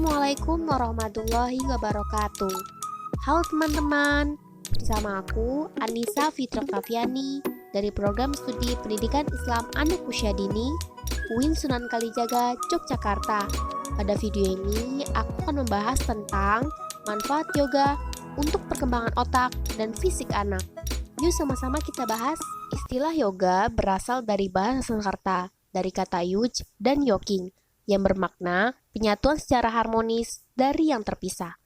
Assalamualaikum warahmatullahi wabarakatuh. Halo teman-teman, bersama aku Anissa Fitra Kaviani dari Program Studi Pendidikan Islam Anak Usia Dini UIN Sunan Kalijaga, Yogyakarta. Pada video ini aku akan membahas tentang manfaat yoga untuk perkembangan otak dan fisik anak. Yuk sama-sama kita bahas. Istilah yoga berasal dari bahasa Sanskerta, dari kata yuj dan yoking, yang bermakna penyatuan secara harmonis dari yang terpisah.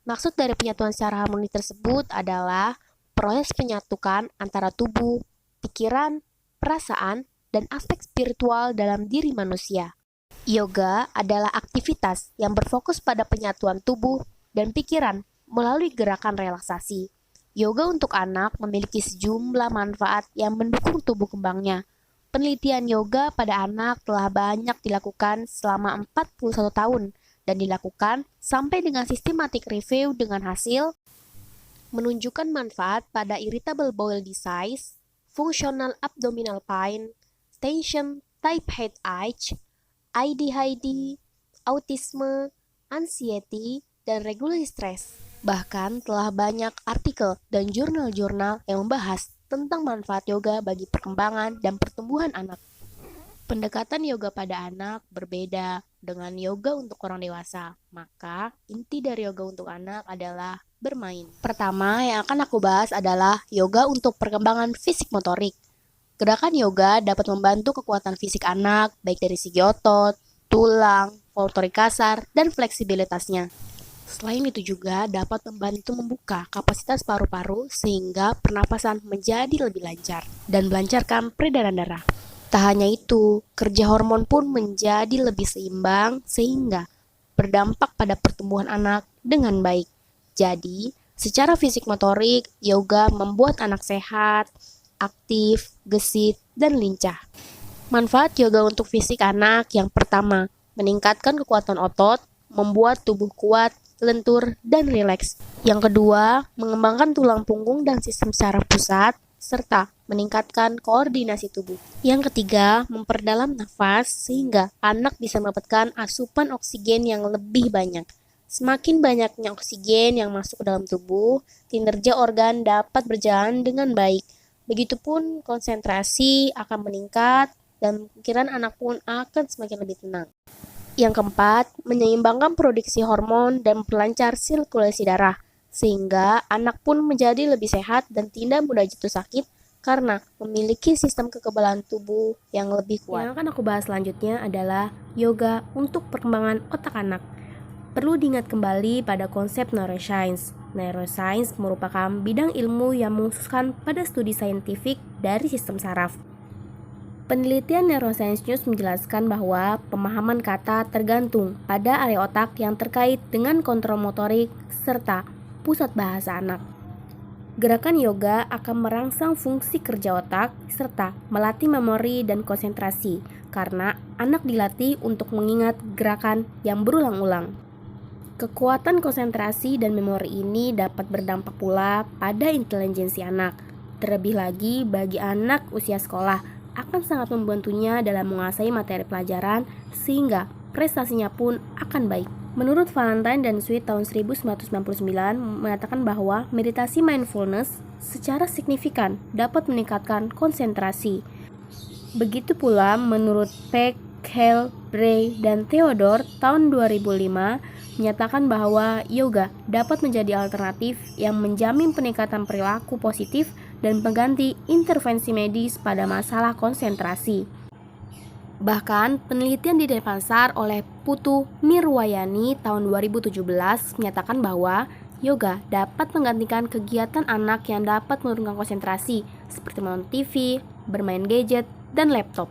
Maksud dari penyatuan secara harmonis tersebut adalah proses penyatukan antara tubuh, pikiran, perasaan, dan aspek spiritual dalam diri manusia. Yoga adalah aktivitas yang berfokus pada penyatuan tubuh dan pikiran melalui gerakan relaksasi. Yoga untuk anak memiliki sejumlah manfaat yang mendukung tumbuh kembangnya. Penelitian yoga pada anak telah banyak dilakukan selama 41 tahun dan dilakukan sampai dengan systematic review dengan hasil menunjukkan manfaat pada irritable bowel disease, functional abdominal pain, tension, type headache, ADHD, autisme, anxiety, dan regulatory stress. Bahkan telah banyak artikel dan jurnal-jurnal yang membahas tentang manfaat yoga bagi perkembangan dan pertumbuhan anak. Pendekatan yoga pada anak berbeda dengan yoga untuk orang dewasa. Maka, inti dari yoga untuk anak adalah bermain. Pertama yang akan aku bahas adalah yoga untuk perkembangan fisik motorik. Gerakan yoga dapat membantu kekuatan fisik anak, baik dari segi otot, tulang, motorik kasar, dan fleksibilitasnya. Selain itu juga dapat membantu membuka kapasitas paru-paru sehingga pernapasan menjadi lebih lancar dan melancarkan peredaran darah. Tak hanya itu, kerja hormon pun menjadi lebih seimbang sehingga berdampak pada pertumbuhan anak dengan baik. Jadi, secara fisik motorik, yoga membuat anak sehat, aktif, gesit, dan lincah. Manfaat yoga untuk fisik anak yang pertama, meningkatkan kekuatan otot, membuat tubuh kuat, lentur, dan rileks. Yang kedua, mengembangkan tulang punggung dan sistem saraf pusat, serta meningkatkan koordinasi tubuh. Yang ketiga, memperdalam nafas sehingga anak bisa mendapatkan asupan oksigen yang lebih banyak. Semakin banyaknya oksigen yang masuk ke dalam tubuh, kinerja organ dapat berjalan dengan baik. Begitupun konsentrasi akan meningkat dan pikiran anak pun akan semakin lebih tenang. Yang keempat, menyeimbangkan produksi hormon dan memperlancar sirkulasi darah, sehingga anak pun menjadi lebih sehat dan tidak mudah jatuh sakit karena memiliki sistem kekebalan tubuh yang lebih kuat. Yang akan aku bahas selanjutnya adalah yoga untuk perkembangan otak anak. Perlu diingat kembali pada konsep neuroscience. Neuroscience merupakan bidang ilmu yang mengkhususkan pada studi saintifik dari sistem saraf. Penelitian Neuroscience News menjelaskan bahwa pemahaman kata tergantung pada area otak yang terkait dengan kontrol motorik serta pusat bahasa anak. Gerakan yoga akan merangsang fungsi kerja otak serta melatih memori dan konsentrasi karena anak dilatih untuk mengingat gerakan yang berulang-ulang. Kekuatan konsentrasi dan memori ini dapat berdampak pula pada intelijensi anak. Terlebih lagi bagi anak usia sekolah, akan sangat membantunya dalam menguasai materi pelajaran sehingga prestasinya pun akan baik. Menurut Valentine dan Sweet tahun 1999 mengatakan bahwa meditasi mindfulness secara signifikan dapat meningkatkan konsentrasi. Begitu pula menurut Peck, Hale, Bray, dan Theodore tahun 2005 menyatakan bahwa yoga dapat menjadi alternatif yang menjamin peningkatan perilaku positif dan pengganti intervensi medis pada masalah konsentrasi. Bahkan, penelitian di Denpasar oleh Putu Mirwayani tahun 2017 menyatakan bahwa yoga dapat menggantikan kegiatan anak yang dapat menurunkan konsentrasi seperti menonton TV, bermain gadget, dan laptop.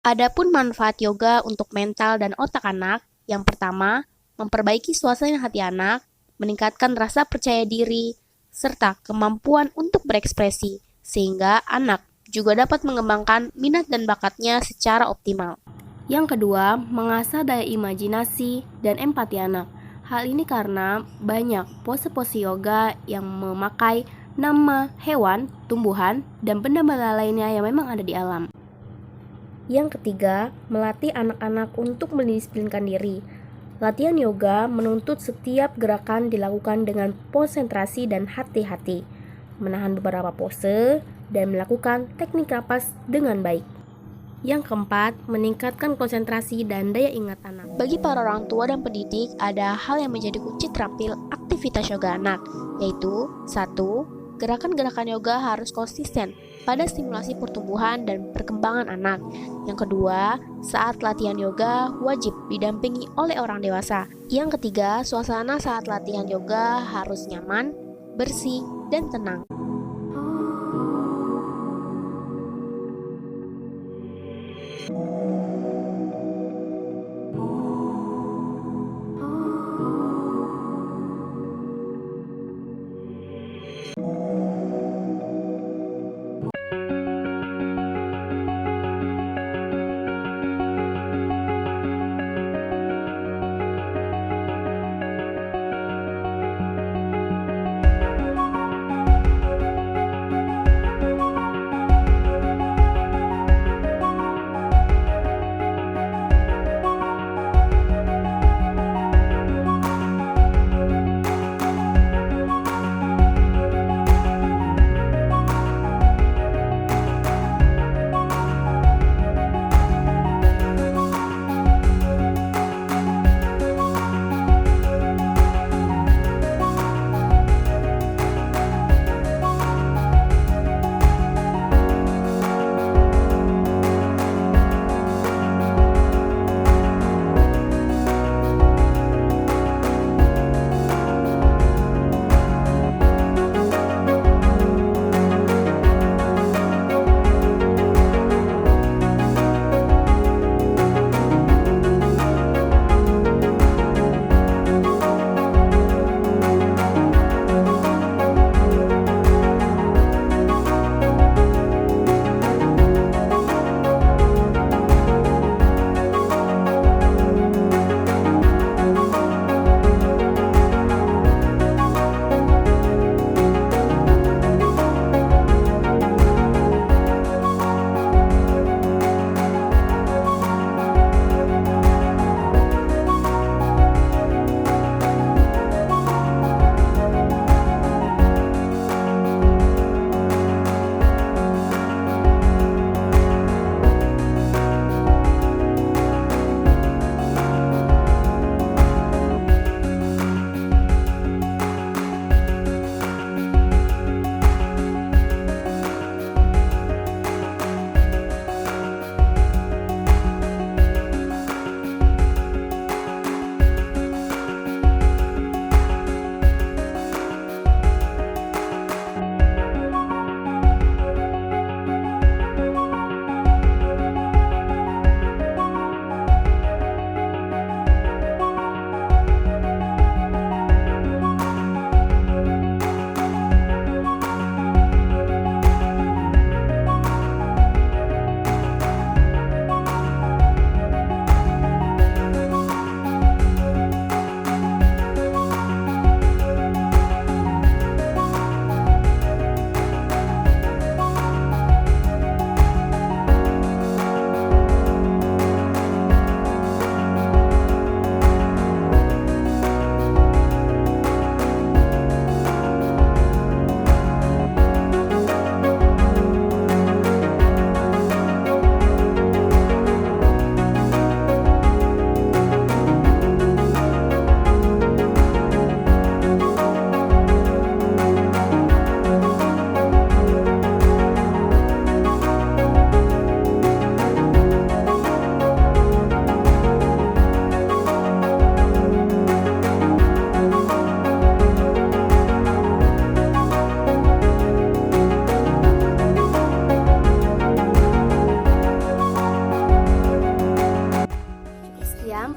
Adapun manfaat yoga untuk mental dan otak anak, yang pertama, memperbaiki suasana hati anak, meningkatkan rasa percaya diri, serta kemampuan untuk berekspresi, sehingga anak juga dapat mengembangkan minat dan bakatnya secara optimal. Yang kedua, mengasah daya imajinasi dan empati anak. Hal ini karena banyak pose-pose yoga yang memakai nama hewan, tumbuhan, dan benda-benda lainnya yang memang ada di alam. Yang ketiga, melatih anak-anak untuk mendisiplinkan diri. Latihan yoga menuntut setiap gerakan dilakukan dengan konsentrasi dan hati-hati, menahan beberapa pose, dan melakukan teknik napas dengan baik. Yang keempat, meningkatkan konsentrasi dan daya ingat anak. Bagi para orang tua dan pendidik, ada hal yang menjadi kunci terampil aktivitas yoga anak, yaitu 1. Gerakan-gerakan yoga harus konsisten pada stimulasi pertumbuhan dan perkembangan anak. Yang kedua, saat latihan yoga wajib didampingi oleh orang dewasa. Yang ketiga, suasana saat latihan yoga harus nyaman, bersih, dan tenang.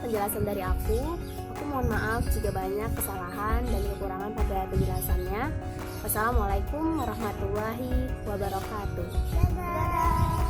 Penjelasan dari aku mohon maaf jika banyak kesalahan dan kekurangan pada penjelasannya. Wassalamualaikum warahmatullahi wabarakatuh. Dadah.